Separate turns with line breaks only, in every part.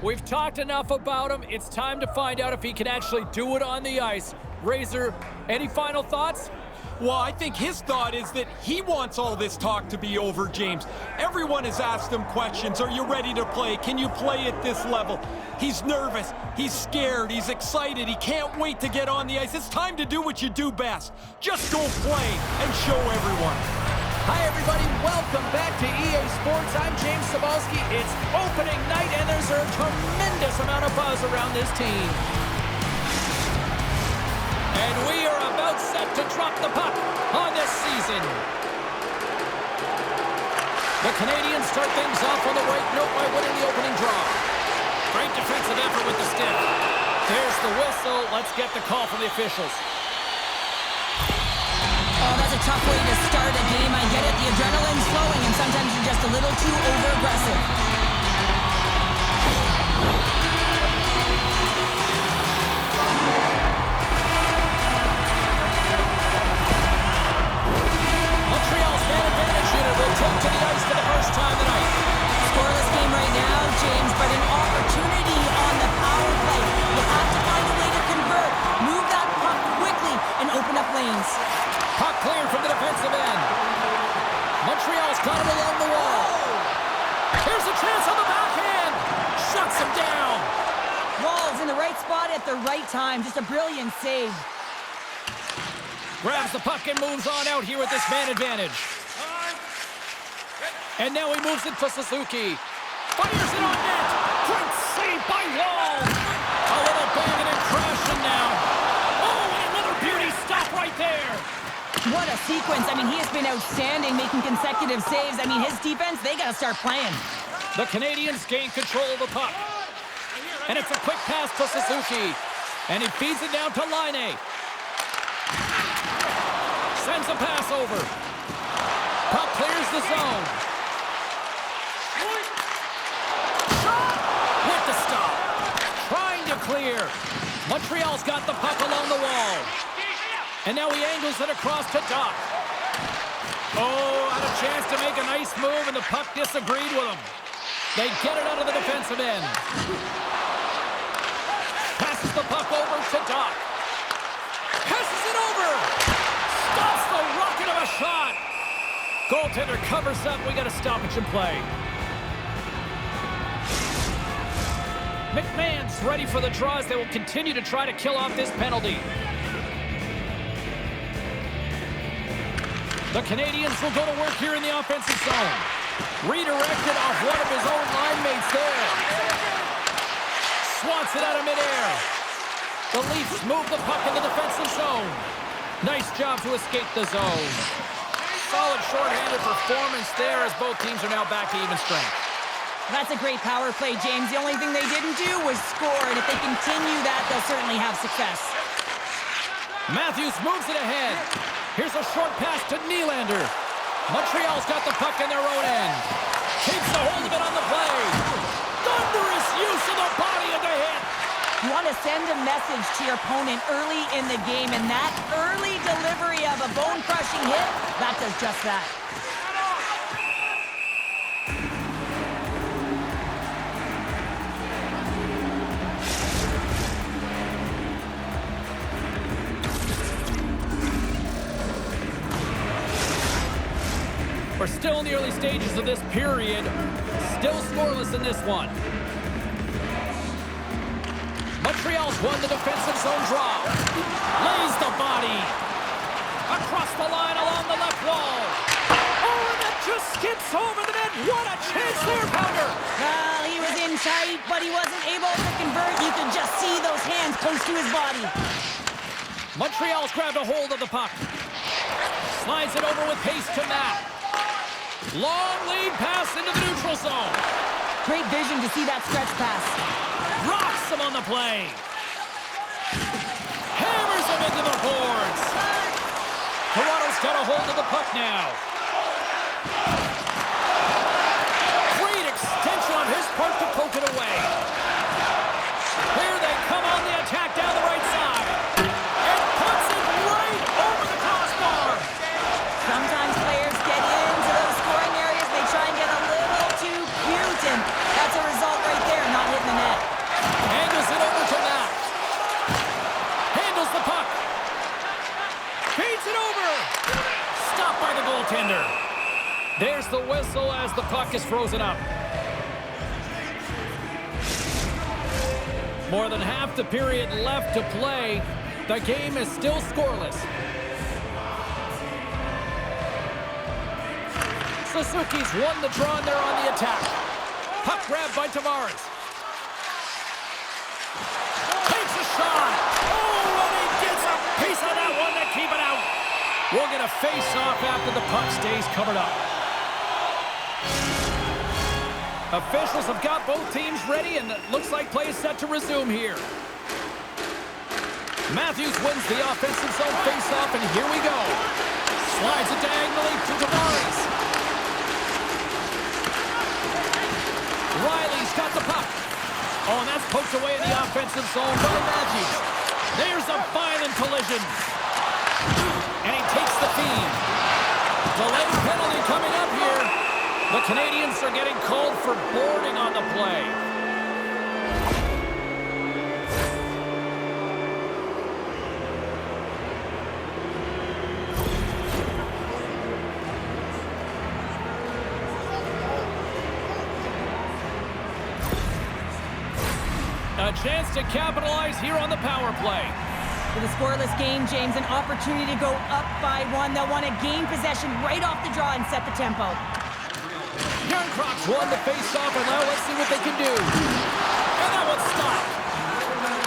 We've talked enough about him. It's time to find out if he can actually do it on the ice. Razor, any final thoughts?
Well, I think his thought is that he wants all this talk to be over, James. Everyone has asked him questions. Are you ready to play? Can you play at this level? He's nervous. He's scared. He's excited. He can't wait to get on the ice. It's time to do what you do best. Just go play and show everyone.
Hi, everybody. Welcome back to EA Sports. I'm James Cybulski. It's opening night, and there's a tremendous amount of buzz around this team. And we are about set to drop the puck on this season. The Canadians start things off on the right note by winning the opening draw. Great defensive effort with the stick. There's the whistle. Let's get the call from the officials.
Oh, that's a tough way to start a game. I get it. The adrenaline's flowing, and sometimes you're just a little too over-aggressive. Will take to the ice for the first time tonight. Scoreless game right now, James, but an opportunity on the power play. You have to find a way to convert. Move that puck quickly and open up lanes.
Puck cleared from the defensive end. Montreal's got it along the wall. Here's a chance on the backhand. Shuts him down.
Wall's in the right spot at the right time. Just a brilliant save.
Grabs the puck and moves on out here with this man advantage. And now he moves it to Suzuki. Fires it on net. Great save by Wall. A little banging and crashing now. Oh, and another beauty stop right there.
What a sequence. I mean, he has been outstanding, making consecutive saves. I mean, his defense, they got to start playing.
The Canadians gain control of the puck. And it's a quick pass to Suzuki. And he feeds it down to Laine. Sends a pass over. Puck clears the zone. With the stop. Trying to clear. Montreal's got the puck along the wall. And now he angles it across to Doc. Oh, had a chance to make a nice move, and the puck disagreed with him. They get it out of the defensive end. Passes the puck over to Doc. Passes it over. Stops the rocket of a shot. Goaltender covers up. We got a stoppage in play. McMahon's ready for the draws. They will continue to try to kill off this penalty. The Canadians will go to work here in the offensive zone. Redirected off one of his own line mates there. Swats it out of midair. The Leafs move the puck in the defensive zone. Nice job to escape the zone. Solid shorthanded performance there as both teams are now back to even strength.
That's a great power play, James. The only thing they didn't do was score, and if they continue that, they'll certainly have success.
Matthews moves it ahead. Here's a short pass to Nylander. Montreal's got the puck in their own end. Keeps a hold of it on the play. Thunderous use of the body of the hit.
You want to send a message to your opponent early in the game, and that early delivery of a bone-crushing hit, that does just that.
We're still in the early stages of this period. Still scoreless in this one. Montreal's won the defensive zone draw. Lays the body. Across the line along the left wall. Oh, and that just skips over the net. What a chance there, Pounder.
Well, he was in tight, but he wasn't able to convert. You could just see those hands close to his body.
Montreal's grabbed a hold of the puck. Slides it over with pace to Matt. Long lead pass into the neutral zone.
Great vision to see that stretch pass.
Rocks him on the play. Hammers him into the boards. Toronto's got a hold of the puck now. Great extension on his part to poke it away. Here they come on the attack down the right side. And puts it right over the crossbar.
Sometimes players get into those scoring areas. They try and get a little too cute, and that's a result right there, not hitting the net.
There's the whistle as the puck is frozen up. More than half the period left to play. The game is still scoreless. Suzuki's won the draw and they're on the attack. Puck grabbed by Tavares. Takes a shot. Oh, and he gets a piece of that one to keep it out. We'll get a face-off after the puck stays covered up. Officials have got both teams ready, and it looks like play is set to resume here. Matthews wins the offensive zone face-off, and here we go. Slides it diagonally to Tavares. Riley's got the puck. Oh, and that's poked away in the offensive zone by Matthews. There's a violent collision. And he takes the feed. Delayed penalty coming up here. The Canadians are getting called for boarding on the play. A chance to capitalize here on the power play.
With a scoreless game, James, an opportunity to go up by one. They'll want to gain possession right off the draw and set the tempo.
Karen Crocs won the face-off, and now let's see what they can do. And that one's stopped.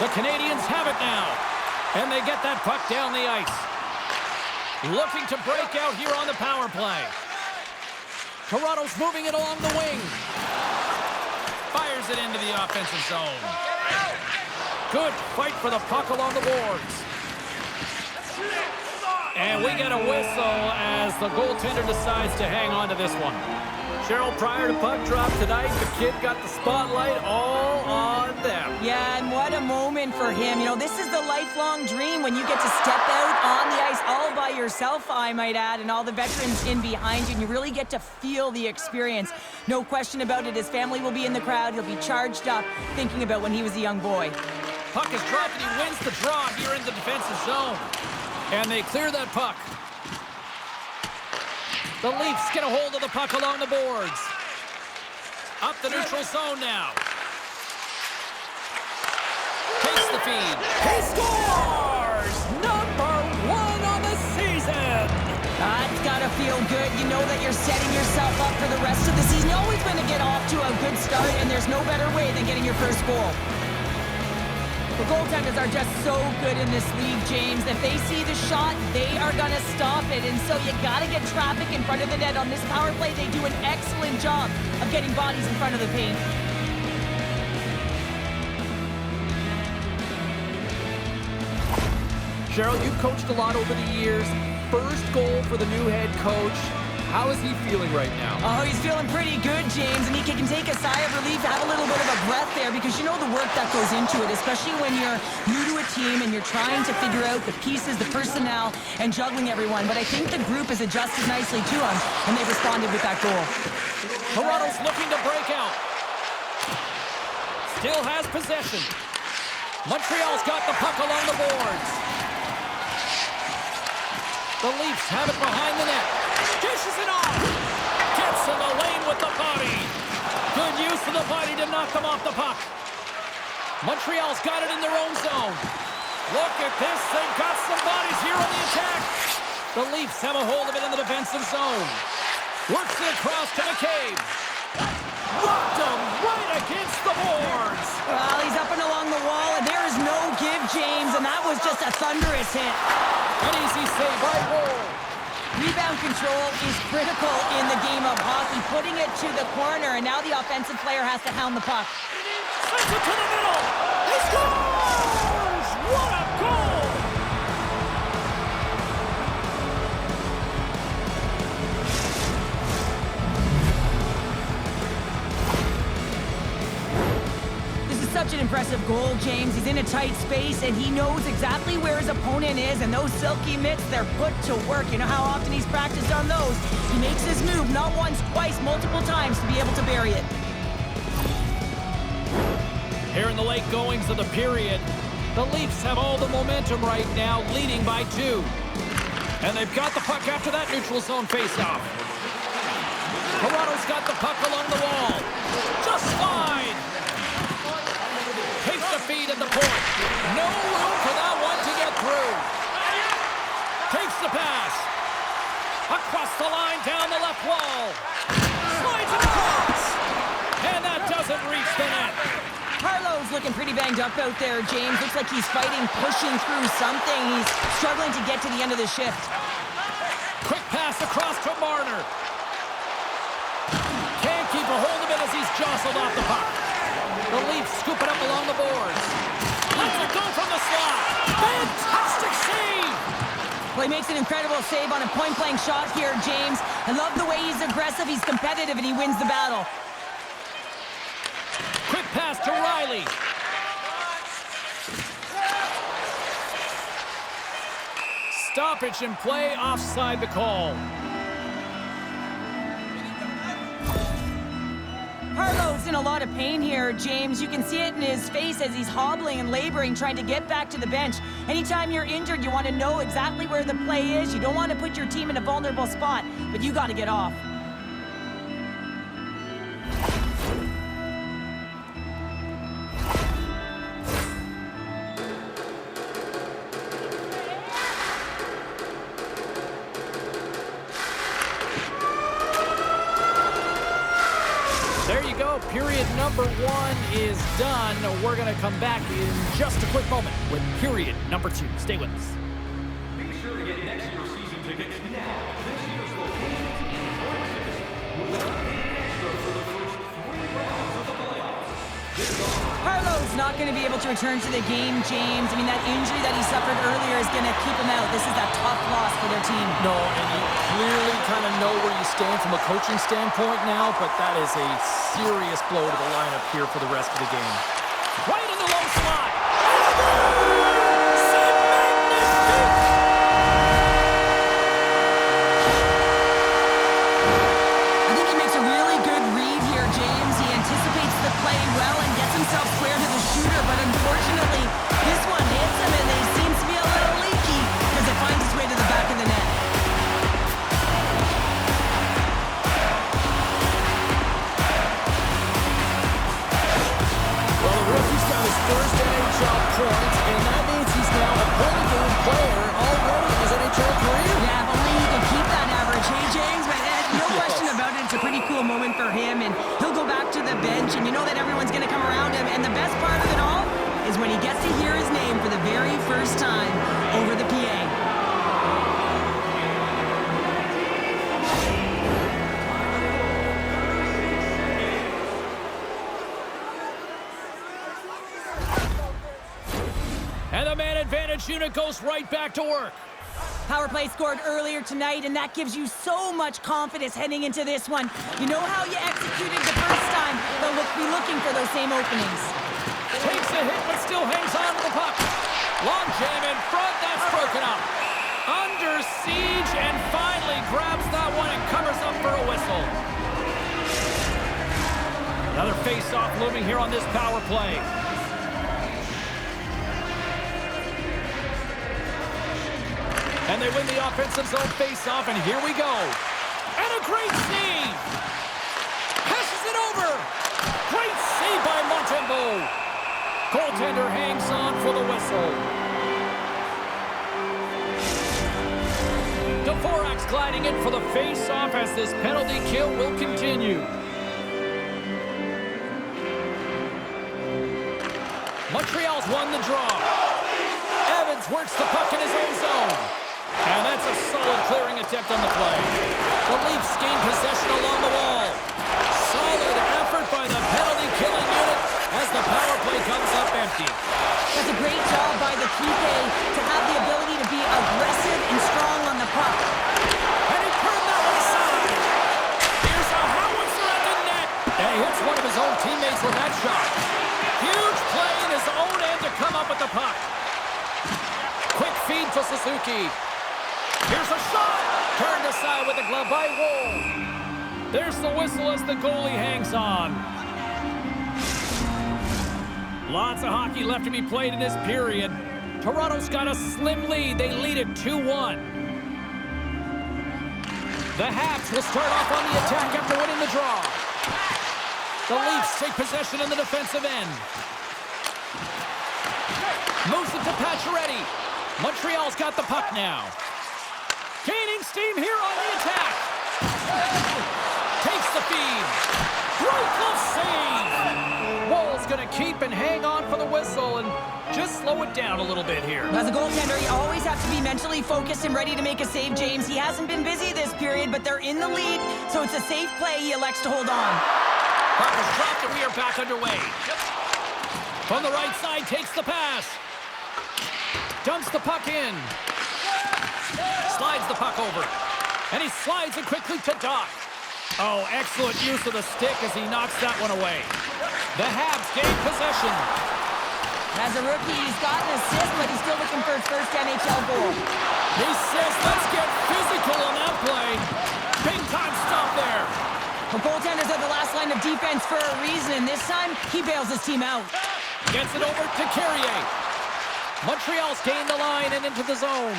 The Canadians have it now. And they get that puck down the ice. Looking to break out here on the power play. Toronto's moving it along the wing. Fires it into the offensive zone. Good fight for the puck along the boards. And we get a whistle as the goaltender decides to hang on to this one. Cheryl, prior to puck drop tonight, the kid got the spotlight all on them.
Yeah, and what a moment for him. You know, this is the lifelong dream when you get to step out on the ice all by yourself, I might add, and all the veterans in behind you, and you really get to feel the experience. No question about it, his family will be in the crowd. He'll be charged up, thinking about when he was a young boy.
Puck is dropped, and he wins the draw here in the defensive zone. And they clear that puck. The Leafs get a hold of the puck along the boards. Up the neutral zone now. Takes the feed. He scores! Number 1 on the season!
It's got to feel good. You know that you're setting yourself up for the rest of the season. You're always going to get off to a good start, and there's no better way than getting your first goal. The goaltenders are just so good in this league, James. If they see the shot, they are going to stop it. And so you got to get traffic in front of the net. On this power play, they do an excellent job of getting bodies in front of the paint.
Cheryl, you've coached a lot over the years. First goal for the new head coach. How is he feeling right now?
Oh, he's feeling pretty good, James, and he can take a sigh of relief, have a little bit of a breath there, because you know the work that goes into it, especially when you're new to a team and you're trying to figure out the pieces, the personnel, and juggling everyone. But I think the group has adjusted nicely to him, and they've responded with that goal.
Toronto's looking to break out. Still has possession. Montreal's got the puck along the boards. The Leafs have it behind the net. Dishes it off. Gets in the lane with the body. Good use of the body to knock them off the puck. Montreal's got it in their own zone. Look at this. They've got some bodies here on the attack. The Leafs have a hold of it in the defensive zone. Works it across to McCabe. Rocked him right against the boards.
Well, he's up and along the wall, and there is no give, James, and that was just a thunderous hit.
An easy save by Wall.
Rebound control is critical in the game of hockey, putting it to the corner, and now the offensive player has to hound the puck.
Sends it to the middle. He scores! What a goal!
Such an impressive goal, James. He's in a tight space, and he knows exactly where his opponent is, and those silky mitts, they're put to work. You know how often he's practiced on those. He makes his move not once, twice, multiple times to be able to bury it.
Here in the late goings of the period, the Leafs have all the momentum right now, leading by 2. And they've got the puck after that neutral zone faceoff. got the puck along the wall. Just fine. Takes the feed at the point. No room for that one to get through. Takes the pass. Across the line, down the left wall. Slides it across. And that doesn't reach the net.
Carlo's looking pretty banged up out there, James. Looks like he's fighting, pushing through something. He's struggling to get to the end of the shift.
Quick pass across to Marner. Can't keep a hold of it as he's jostled off the puck. The Leafs scoop it up along the boards. Lets it go from the slot. Fantastic save!
Well, he makes an incredible save on a point-blank shot here, James. I love the way he's aggressive, he's competitive, and he wins the battle.
Quick pass to Riley. Stoppage in play, offside the call.
Carlo's in a lot of pain here, James. You can see it in his face as he's hobbling and laboring, trying to get back to the bench. Anytime you're injured, you want to know exactly where the play is. You don't want to put your team in a vulnerable spot, but you got to get off.
Period number 1 is done. We're going to come back in just a quick moment with period number 2. Stay with us.
Be sure to get next year's season tickets now. This year's location will have extra for the first 3 rounds of the playoffs.
Carlo's not going to be able to return to the game, James. I mean, that injury that he suffered earlier is going to keep him out. This is a tough loss for their team.
No, and you clearly kind of know where you stand from a coaching standpoint now, but that is a serious blow to the lineup here for the rest of the game. Right in the low slot.
I think he makes a really good read here, James. He anticipates the play well and gets himself square to the shooter, but unfortunately, this one hits him and it seems to be a little leaky because it finds its way to the back of the net.
Well, the rookie's got his first NHL point, and that means he's now a 40-game player already in his NHL career.
Yeah, if only he can keep that average, hey, James? But no question about it, it's a pretty cool moment for him, and he'll go back to the bench, and you know that everyone's going to come around him, and the best part of it all is when he gets to hear his name for the very first time over the PA.
And the man advantage unit goes right back to work.
Power play scored earlier tonight, and that gives you so much confidence heading into this one. You know how you executed the first time. They'll be looking for those same openings.
Takes a hit, but still hangs on to the puck. Long jam in front, that's broken up. Under siege, and finally grabs that one and covers up for a whistle. Another face-off looming here on this power play. And they win the offensive zone face-off, and here we go. And a great save! Passes it over! Great save by Montembeault! Goaltender hangs on for the whistle. Dvorak's gliding in for the face-off as this penalty kill will continue. Montreal's won the draw. Evans works the puck in his own zone. And that's a solid clearing attempt on the play. The Leafs gain possession along the wall. Solid effort by the penalty-killing unit as the power play comes up empty.
That's a great job by the PK to have the ability to be aggressive and strong on the puck.
And he turned that one aside. Here's a howitzer at the net. And he hits one of his own teammates with that shot. Huge play in his own end to come up with the puck. Quick feed to Suzuki. Here's a shot! Turned aside with the glove by Woll. There's the whistle as the goalie hangs on. Lots of hockey left to be played in this period. Toronto's got a slim lead. They lead it 2-1. The Habs will start off on the attack after winning the draw. The Leafs take possession in the defensive end. Moves it to Pacioretty. Montreal's got the puck now. Gaining steam here on the attack. Takes the feed. Great glove save. Wall's going to keep and hang on for the whistle and just slow it down a little bit here.
As a goaltender, you always have to be mentally focused and ready to make a save, James. He hasn't been busy this period, but they're in the lead, so it's a safe play. He elects to hold on.
Puck is dropped and we are back underway. From the right side, takes the pass. Dumps the puck in. Slides the puck over. And he slides it quickly to Doc. Oh, excellent use of the stick as he knocks that one away. The Habs gain possession.
As a rookie, he's got an assist, but he's still looking for his first NHL goal.
He says, let's get physical on that play. Big time stop there.
The goaltenders are the last line of defense for a reason, and this time, he bails his team out.
Gets it over to Carrier. Montreal's gained the line and into the zone.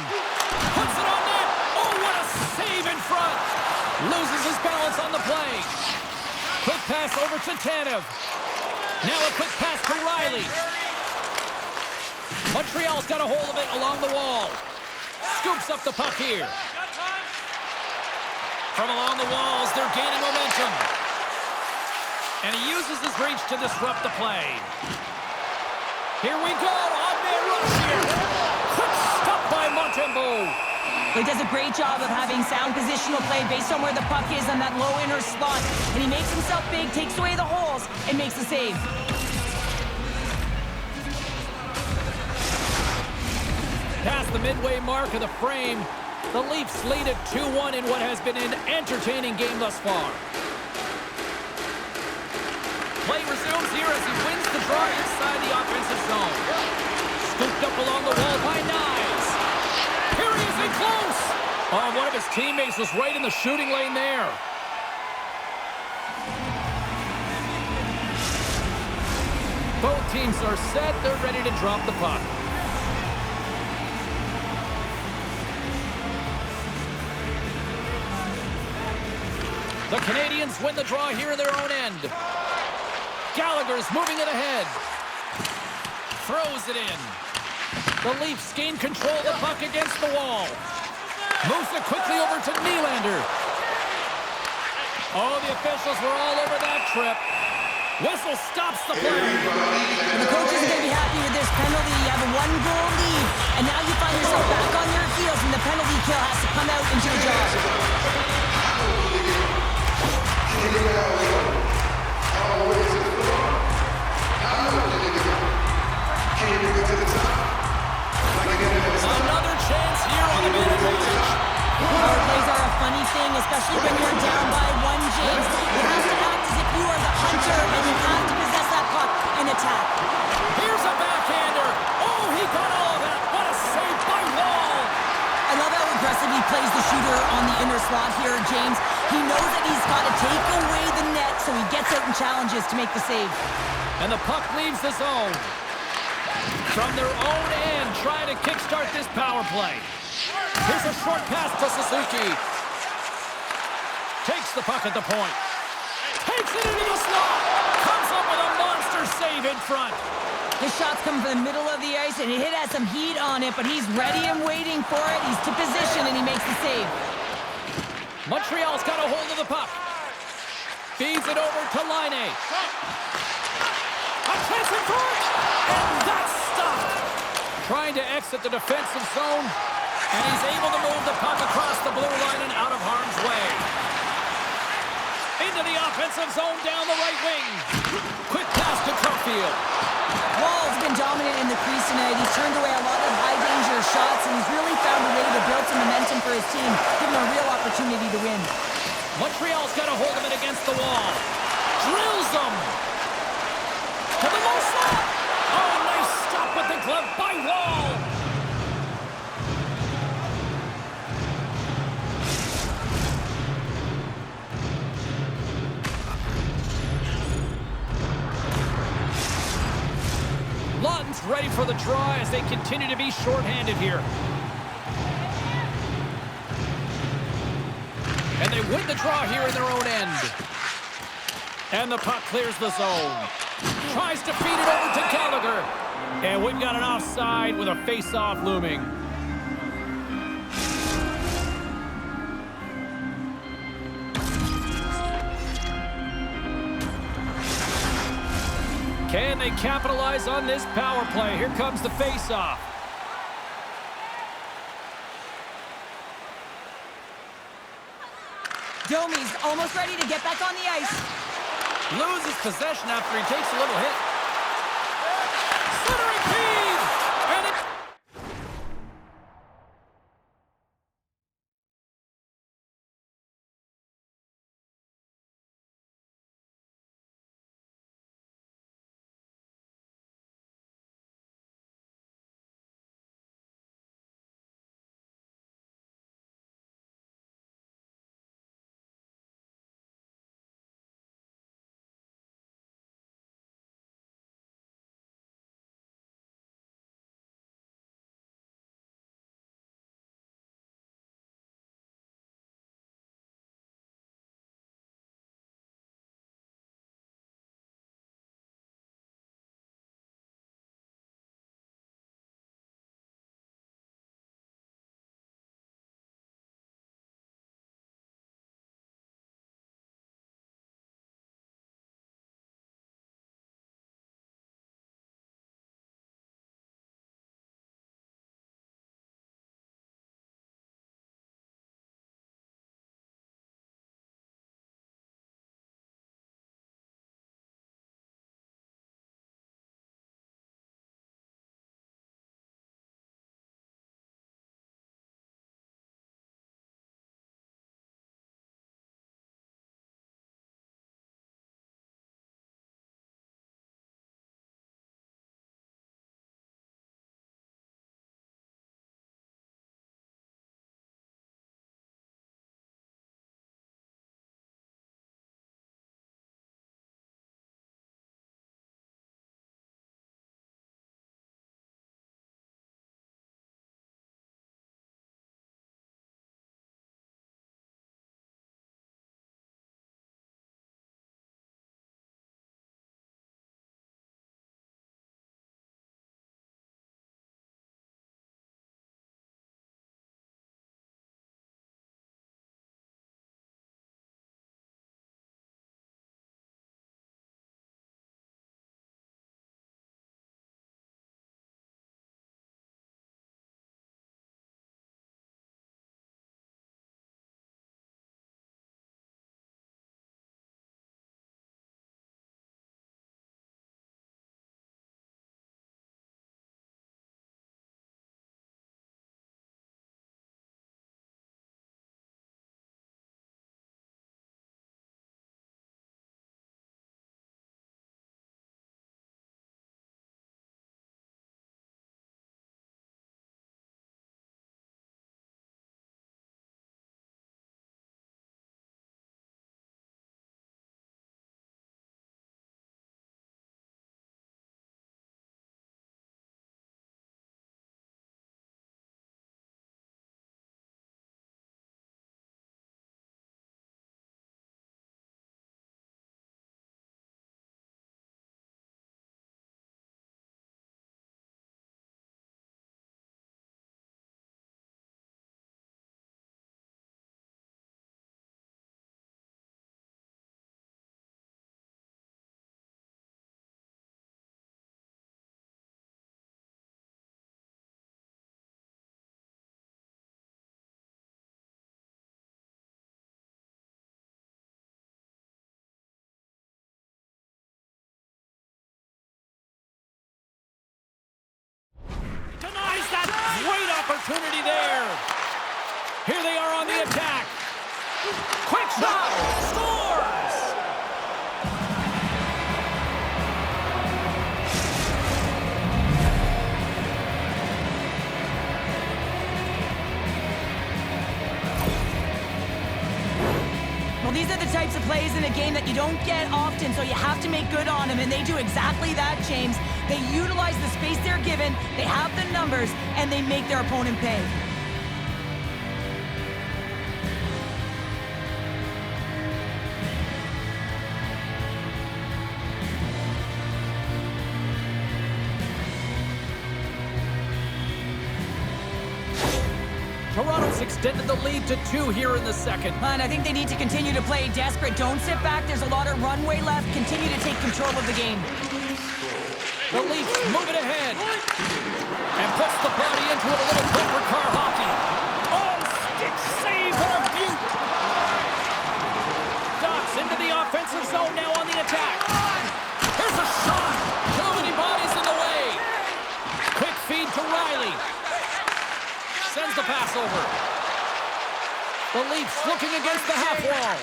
Puts it on net. Oh, what a save in front. Loses his balance on the play. Quick pass over to Tanev. Now a quick pass to Riley. Montreal's got a hold of it along the wall. Scoops up the puck here. From along the walls, they're gaining momentum. And he uses his reach to disrupt the play. Here we go. On-man rush here. Quick stop by Montembeault.
He does a great job of having sound positional play based on where the puck is on that low inner slot. And he makes himself big, takes away the holes, and makes the save.
Past the midway mark of the frame, the Leafs lead at 2-1 in what has been an entertaining game thus far. Play resumes here as he wins the draw inside the offensive zone. Scooped up along the wall by Knies. Here he is in close. Oh, one of his teammates was right in the shooting lane there. Both teams are set. They're ready to drop the puck. The Canadians win the draw here in their own end. Gallagher's moving it ahead. Throws it in. The Leafs gain control of the puck against the wall. Moves it quickly over to Nylander. Oh, the officials were all over that trip. Whistle stops the play.
And the coach isn't going to be happy with this penalty. You have a one-goal lead, and now you find yourself back on your heels, and the penalty kill has to come out into the job.
Another chance here on the mid-range.
Power plays are a funny thing, especially when you're down by one, James. You have to act as if you are the hunter, and you have to possess that puck and attack.
Here's a backhander. Oh, he got all of that. What a save by Wall.
I love how aggressive he plays the shooter on the inner slot here, James. He knows that he's got to take away the net, so he gets out and challenges to make the save.
And the puck leaves the zone. From their own end, trying to kickstart this power play. Here's a short pass to Suzuki. Takes the puck at the point. Takes it into the slot. Comes up with a monster save in front.
His shot's coming from the middle of the ice, and it has some heat on it, but he's ready and waiting for it. He's to position, and he makes the save.
Montreal's got a hold of the puck. Feeds it over to Laine. A chance in front, and that's stopped. Trying to exit the defensive zone, and he's able to move the puck across the blue line and out of harm's way. Into the offensive zone down the right wing. Quick pass to Caulfield.
Wall's been dominant in the crease tonight. He's turned away a lot of high-danger shots, and he's really found a way to build some momentum for his team, give him a real opportunity to win.
Montreal's got a hold of it against the wall. Drills them. To the low slot. Oh, nice stop with the glove by Wall. Lawton's ready for the draw as they continue to be shorthanded here. And they win the draw here in their own end. And the puck clears the zone. Tries to feed it over to Gallagher. And we've got an offside with a face-off looming. Can they capitalize on this power play? Here comes the face-off.
Domi's almost ready to get back on the ice.
Loses possession after he takes a little hit. Centering feed! And it... Great opportunity there. Here they are on the attack. Quick shot. Scores.
Well, these are the types of plays in a game that you don't get often, so you have to make good on them, and they do exactly that, James. They utilize the space they're given, they have the numbers, and they make their opponent pay.
extended the lead to 2 here in the second.
And I think they need to continue to play desperate. Don't sit back. There's a lot of runway left. Continue to take control of the game.
The Leafs move it ahead. And puts the body into it, a little bumper car hockey. Oh, stick save, what a beaut! Ducks into the offensive zone now on the attack. Here's a shot. Too many bodies in the way. Quick feed to Riley. Sends the pass over. The Leafs looking against the half wall.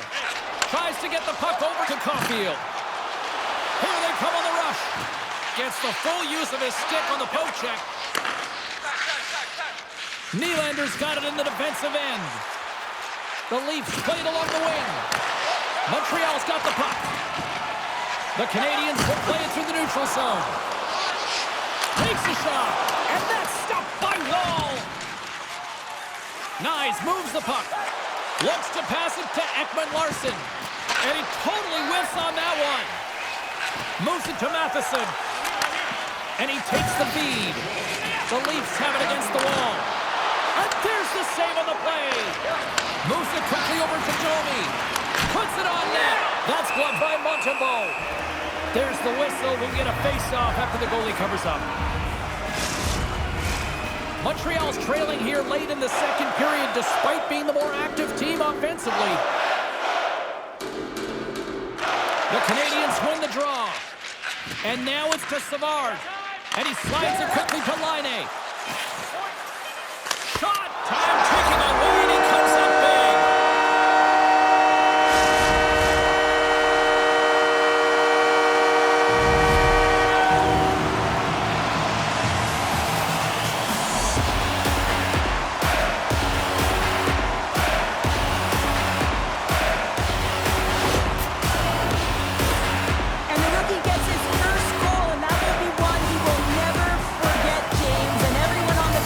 Tries to get the puck over to Caulfield. Here they come on the rush. Gets the full use of his stick on the poke check. Nylander's got it in the defensive end. The Leafs played along the wing. Montreal's got the puck. The Canadiens will play it through the neutral zone. Takes a shot, and that's stopped by Wall. Nyes moves the puck. Looks to pass it to Ekman-Larsson. And he totally whiffs on that one. Moves it to Matheson. And he takes the feed. The Leafs have it against the wall. And there's the save on the play. Moves it quickly over to Domi. Puts it on net. That's gloved by Montembeault. There's the whistle. We'll get a face-off after the goalie covers up. Montreal's trailing here late in the second period despite being the more active team offensively. The Canadiens win the draw. And now it's to Savard. And he slides it quickly to Laine. Shot! Time taking away, and he comes up big.
And the rookie gets his first goal, and that will be one he will never forget, James. And everyone on the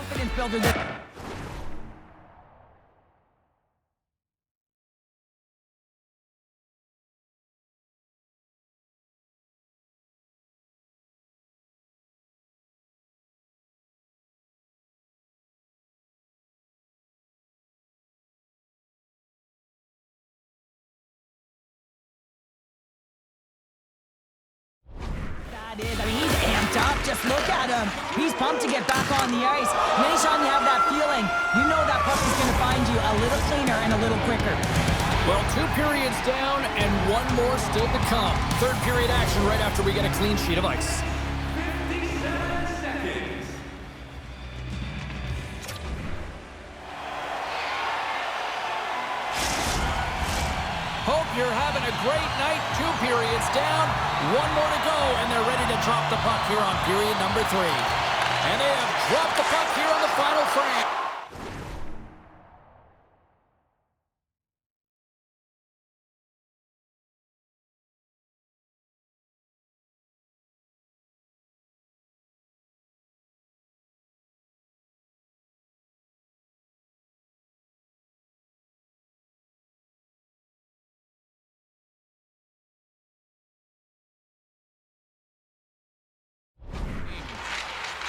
confidence builder. That is, I mean, he's amped up. Just look at him. He's pumped to get back on the ice. And anytime you have that feeling, you know that puck is going to find you a little cleaner and a little quicker.
Well, 2 periods down and 1 more still to come. Third period action right after we get a clean sheet of ice.
57 seconds.
Hope you're having a great night. 2 periods down, 1 more to go, and they're ready to drop the puck here on period number 3. And they have dropped the puck here on the final frame.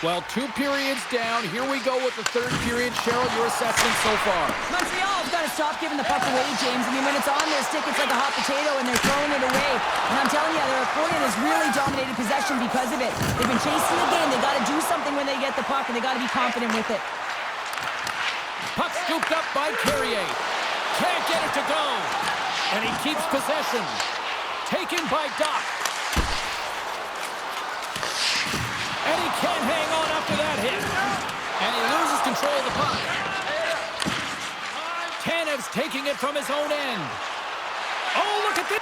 Well, 2 periods down. Here we go with the third period. Cheryl, your assessment so far?
Montreal's got to stop giving the puck away, James. I mean, when it's on their stick, it's like a hot potato, and they're throwing it away. And I'm telling you, their opponent has really dominated possession because of it. They've been chasing the game. They got to do something when they get the puck, and they got to be confident with it.
Puck scooped up by Carrier. Can't get it to go. And he keeps possession. Taken by Doc. And he can't hang on after that hit. And he loses control of the puck. Tanev's taking it from his own end. Oh, look at this.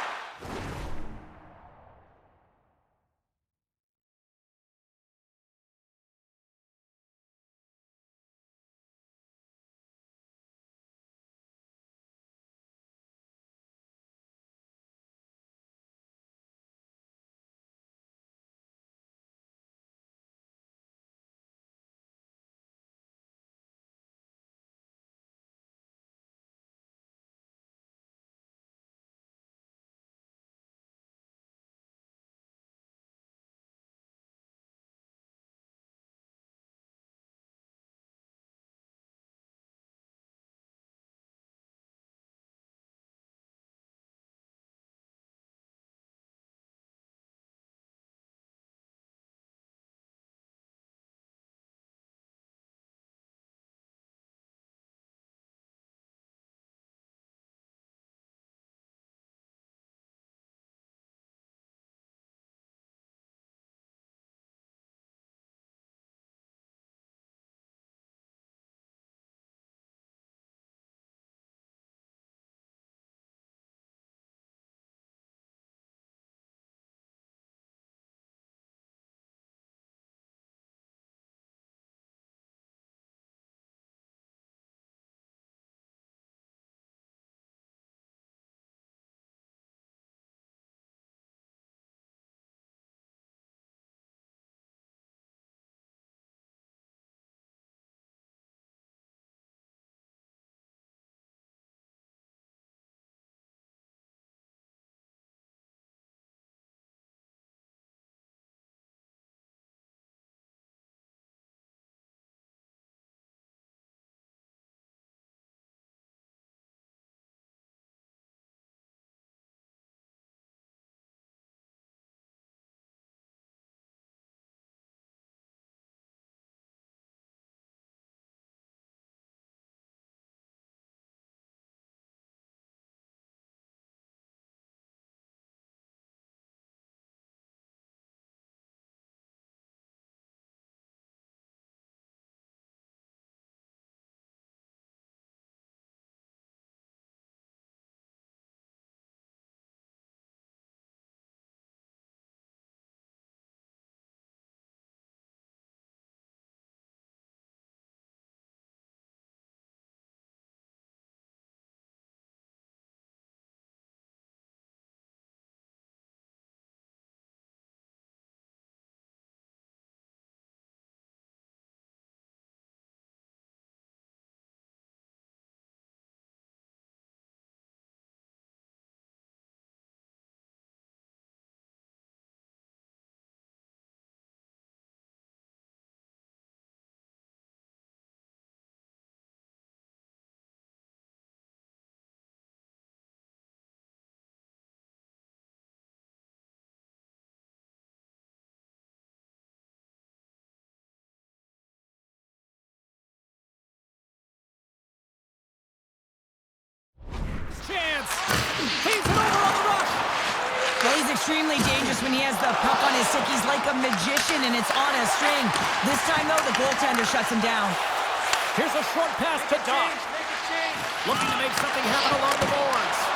He's extremely dangerous when he has the puck on his stick. He's like a magician, and it's on a string. This time, though, the goaltender shuts him down.
Here's a short pass to Doc. Looking to make something happen along the boards.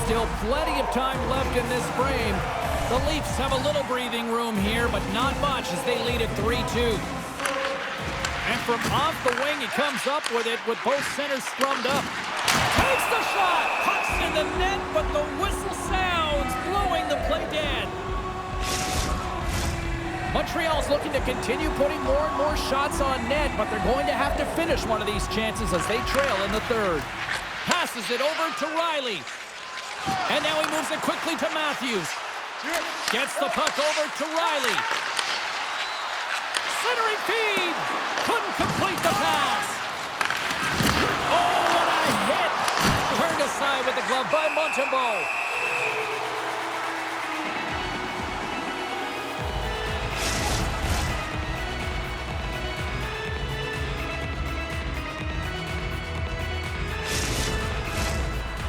Still plenty of time left in this frame. The Leafs have a little breathing room here, but not much as they lead at 3-2. And from off the wing, he comes up with it with both centers scrummed up. Takes the shot! Pucks in the net, but the whistle sounds, blowing the play dead. Montreal's looking to continue putting more and more shots on net, but they're going to have to finish one of these chances as they trail in the third. Passes it over to Riley. And now he moves it quickly to Matthews. Gets the puck over to Riley. Centering feed. Couldn't complete the pass. Oh, what a hit. Turned aside with the glove by Montembeault.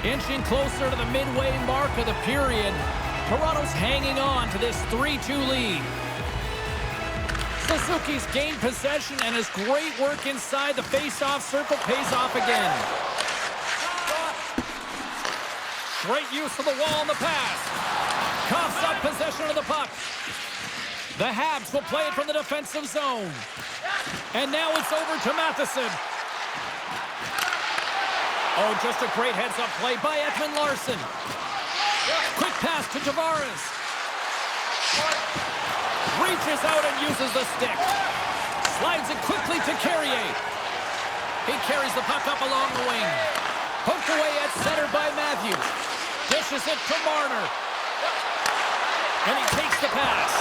Inching closer to the midway mark of the period, Toronto's hanging on to this 3-2 lead. Suzuki's gained possession, and his great work inside the face-off circle pays off again. Great use of the wall on the pass. Coughs up possession of the puck. The Habs will play it from the defensive zone. And now it's over to Matheson. Oh, just a great heads-up play by Ekman Larsson. Quick pass to Tavares. Reaches out and uses the stick. Slides it quickly to Carrier. He carries the puck up along the wing. Poked away at center by Matthews. Dishes it to Marner. And he takes the pass.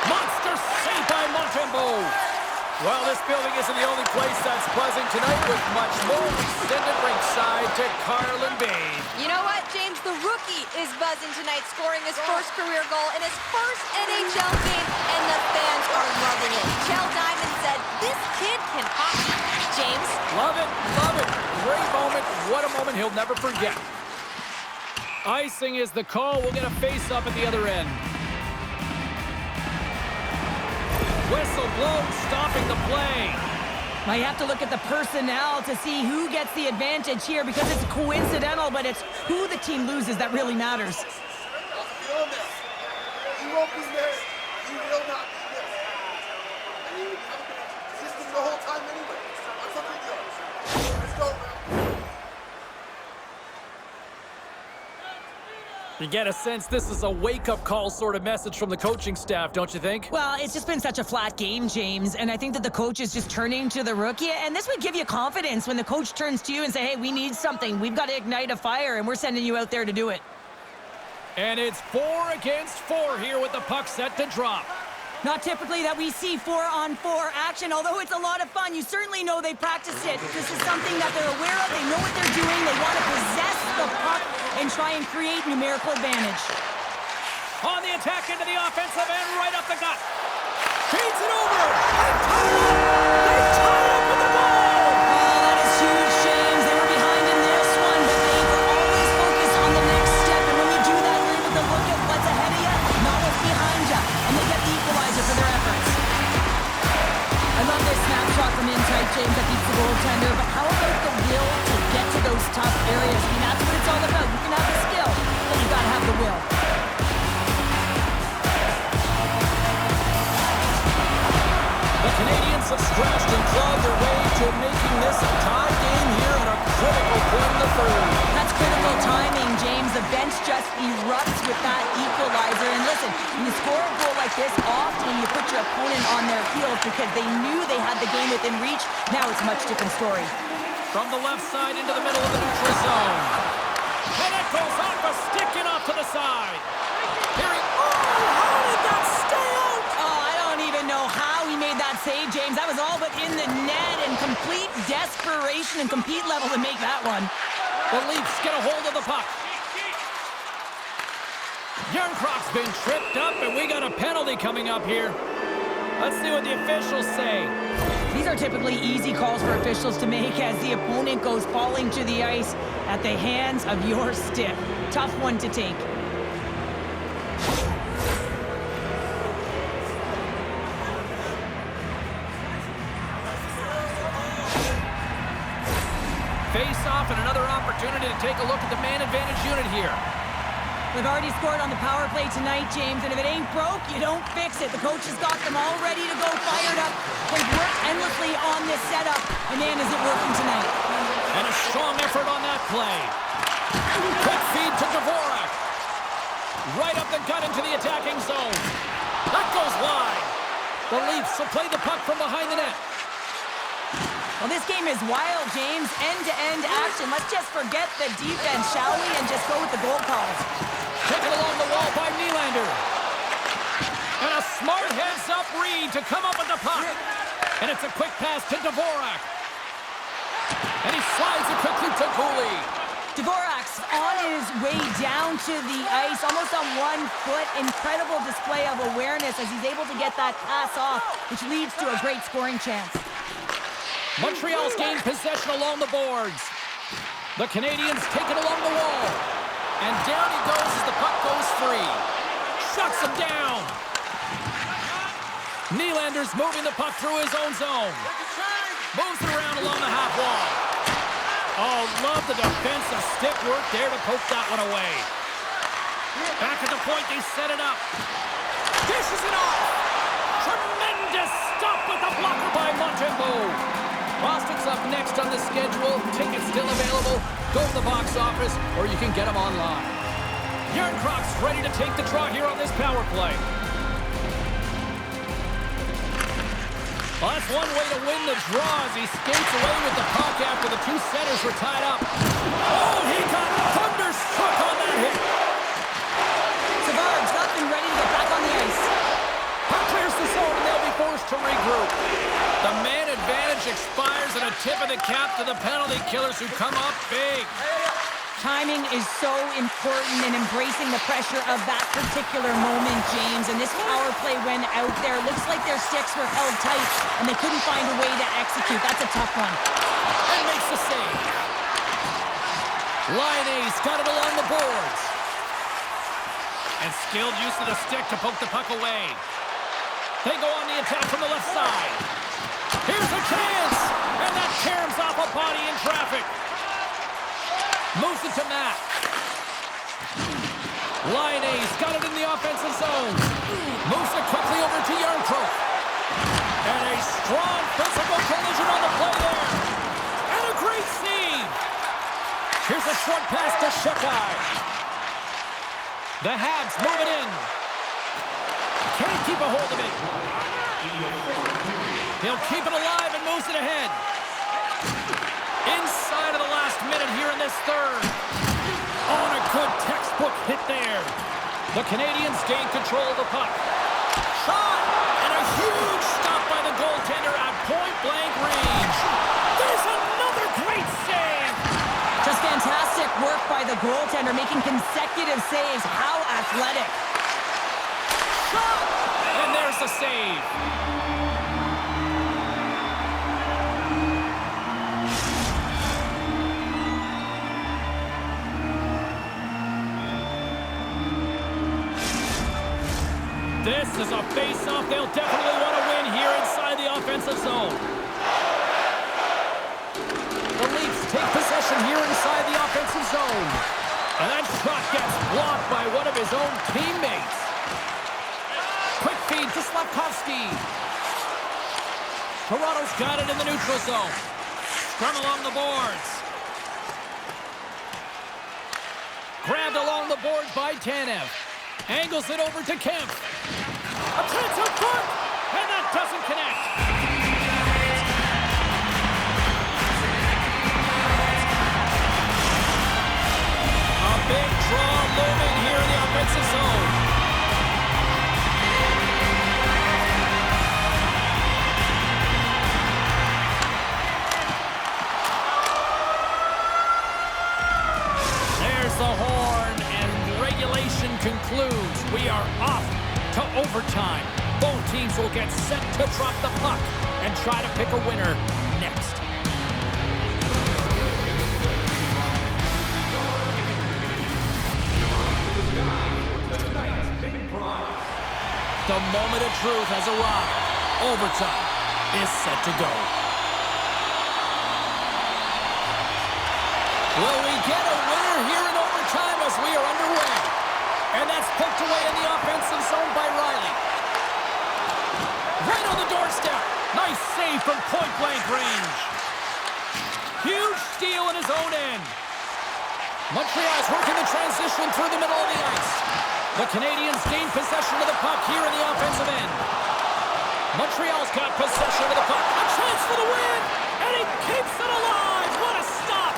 Monster save by Montembeault.
Well, this building isn't the only place that's buzzing tonight, with much more extended ringside to Carlin Bain.
You know what, James? The rookie is buzzing tonight, scoring his first career goal in his first NHL game, and the fans are loving it. Chell Diamond said, "This kid can hockey." James?
Love it, love it. Great moment. What a moment he'll never forget.
Icing is the call. We'll get a face-up at the other end. Whistle blown, stopping the play.
Now you have to look at the personnel to see who gets the advantage here, because it's coincidental, but it's who the team loses that really matters.
He won't be there. He will not be there. And he haven't been existing the whole time anyway. What's up with you? Let's go, man.
You get a sense this is a wake-up call sort of message from the coaching staff, don't you think?
Well, it's just been such a flat game, James, and I think that the coach is just turning to the rookie, and this would give you confidence when the coach turns to you and say, hey, we need something. We've got to ignite a fire, and we're sending you out there to do it.
And it's 4 against 4 here with the puck set to drop.
Not typically that we see 4-on-4 action, although it's a lot of fun. You certainly know they practiced it. This is something that they're aware of. They know what they're doing. They want to possess the puck and try and create numerical advantage.
On the attack into the offensive end, right up the gut. Feeds it over. They tie up with the ball.
Oh, that is huge, James. They were behind in this one, but they were always focused on the next step. And when you do that, you're able to look at what's ahead of you, not what's behind you. And they get the equalizer for their efforts. I love this snapshot from inside, James, that beats the goaltender. But how about the will to get to those tough areas? I mean, that's what it's all about. You can have the skill, but you got to have the will.
The Canadians have scratched and clawed their way to making this a tie game here at a critical point in the third.
That's critical timing, James. The bench just erupts with that equalizer. And listen, when you score a goal like this, often you put your opponent on their heels because they knew they had the game within reach. Now it's a much different story.
From the left side into the middle of the neutral zone. And it goes off a stick and off to the side.
How did that stay out? Oh, I don't even know how he made that save, James. That was all but in the net and complete desperation and compete level to make that one.
The Leafs get a hold of the puck. Yarncroft's been tripped up, and we got a penalty coming up here. Let's see what the officials say.
These are typically easy calls for officials to make as the opponent goes falling to the ice at the hands of your stick. Tough one to take.
Face-off and another opportunity to take a look at the man advantage unit here.
They've already scored on the power play tonight, James, and if it ain't broke, you don't fix it. The coach has got them all ready to go, fired up. They've worked endlessly on this setup, and man, is it working tonight.
And a strong effort on that play. Quick feed to Dvorak. Right up the gut into the attacking zone. That goes wide. The Leafs will play the puck from behind the net.
Well, this game is wild, James. End-to-end action. Let's just forget the defense, shall we, and just go with the goal calls.
Taken along the wall by Nylander. And a smart heads-up read to come up with the puck. And it's a quick pass to Dvorak. And he slides it quickly to Cooley.
Dvorak's on his way down to the ice, almost on 1 foot. Incredible display of awareness as he's able to get that pass off, which leads to a great scoring chance.
Montreal's gained possession along the boards. The Canadians take it along the wall. And down he goes as the puck goes free. Shuts him down. Nylander's moving the puck through his own zone. Moves it around along the half wall. Oh, love the defensive stick work there to poke that one away. Back at the point, they set it up. Dishes it off. Tremendous stop with the blocker by Montembeault. Boston's up next on the schedule. Tickets still available. Go to the box office, or you can get them online. Yarncroft's ready to take the draw here on this power play. Well, that's one way to win the draw as he skates away with the puck after the two centers were tied up. Oh, he got thunderstruck on that hit.
Savard's up and ready to get back on the ice.
Puck clears the zone, and they'll be forced to regroup. The man advantage expires, and a tip of the cap to the penalty killers who come up big.
Timing is so important in embracing the pressure of that particular moment, James. And this power play when out there, looks like their sticks were held tight, and they couldn't find a way to execute. That's a tough one.
And makes the save. Lyonnais got it along the boards. And skilled use of the stick to poke the puck away. They go on the attack from the left side. Here's a chance! And that caroms off a body in traffic. Moves it to Matt. Lyonnais got it in the offensive zone. Moves it quickly over to Yarncroft. And a strong physical collision on the play there. And a great save. Here's a short pass to Shekai. The Habs move it in. Can't keep a hold of it. He'll keep it alive and moves it ahead. Inside of the last minute here in this third. Oh, and a good textbook hit there. The Canadians gain control of the puck. Shot! And a huge stop by the goaltender at point-blank range. There's another great save!
Just fantastic work by the goaltender, making consecutive saves. How athletic.
Shot! And there's the save. This is a face-off they'll definitely want to win here inside the offensive zone. The Leafs take possession here inside the offensive zone. And that shot gets blocked by one of his own teammates. Quick feed to Slavkovsky. Toronto's got it in the neutral zone. Scrum along the boards. Grabbed along the boards by Tanev. Angles it over to Kemp. A chance up front, and that doesn't connect. A big draw looming here in the concludes. We are off to overtime. Both teams will get set to drop the puck and try to pick a winner next. The moment of truth has arrived. Overtime is set to go. Will we get a winner here in overtime as we are underway? And that's poked away in the offensive zone by Riley. Right on the doorstep. Nice save from point-blank range. Huge steal in his own end. Montreal's working the transition through the middle of the ice. The Canadians gain possession of the puck here in the offensive end. Montreal's got possession of the puck. A chance for the win, and he keeps it alive. What a stop.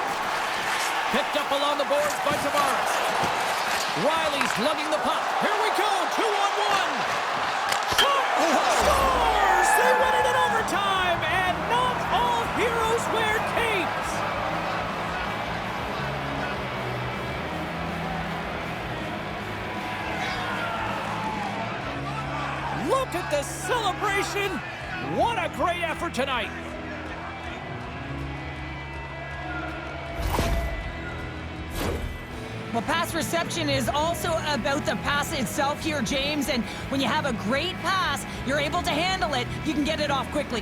Picked up along the boards by Tavares. Riley's lugging the puck. Here we go, 2-on-1. Shot! Scores! They win it in overtime, and not all heroes wear capes. Look at the celebration. What a great effort tonight.
Well, pass reception is also about the pass itself here, James. And when you have a great pass, you're able to handle it. You can get it off quickly.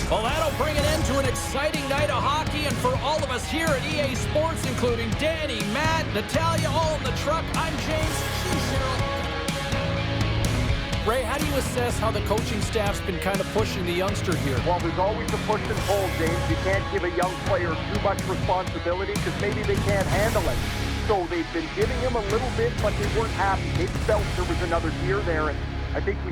Well, that'll bring an end to an exciting night of hockey, and for all of us here at EA Sports, including Danny, Matt, Natalia, all in the truck, I'm James. She's Cheryl. Ray, how do you assess how the coaching staff's been kind of pushing the youngster here?
Well, there's always a push and pull, James. You can't give a young player too much responsibility because maybe they can't handle it. So they've been giving him a little bit, but they weren't happy. They felt there was another gear there, and I think we